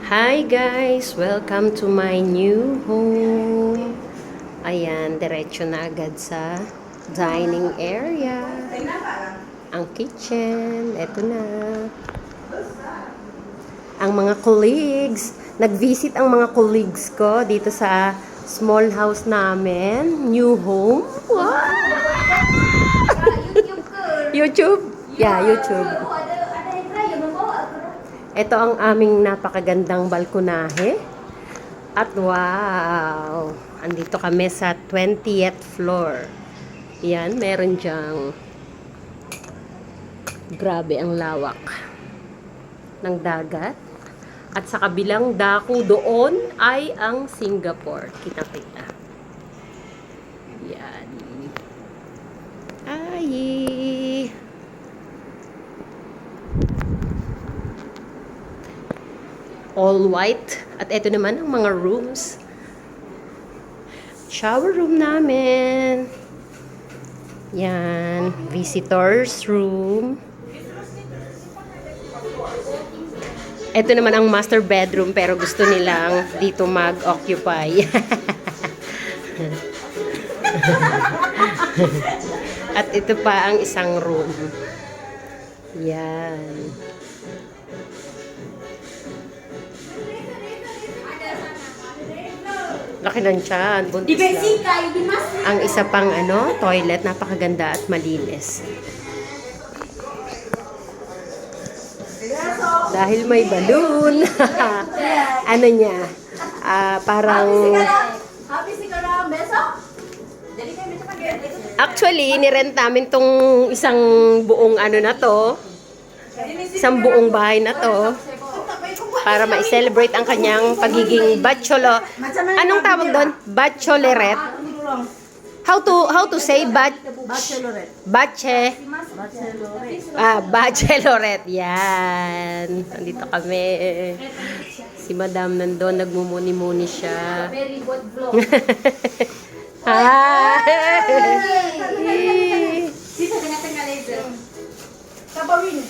Hi guys! Welcome to my new home. Ayan, diretso na agad sa dining area. Ang kitchen, eto na. Ang mga colleagues, nag-visit ang mga colleagues ko dito sa small house namin. New home. Wow! YouTube? Yeah, YouTube. Ito ang aming napakagandang balkonahe. At wow! Andito kami sa 20th floor. Yan, meron dyang grabe ang lawak ng dagat. At sa kabilang dako doon ay ang Singapore. Kita-kita. Yan. Ay! All white. At ito naman ang mga rooms. Shower room namin. Yan. Visitors room. Ito naman ang master bedroom pero gusto nilang dito mag-occupy. At ito pa ang isang room. Yan. Laki ng tiyan. Buntis lang. Ang isa pang toilet. Napakaganda at malinis. Dahil may balloon. Ano niya? Parang... Actually, nirent namin tong isang buong na to. Isang buong bahay na to. Para ma-celebrate ang kanyang pagiging bachelor. Anong tawag doon? Bachelorette? How to say bachelorette? Bachelorette. Yan. Nandito kami. Si Madam nandun, nagmumuni-muni siya. Very good vlog. Hi! Sisa ganyan laser. Tabawin.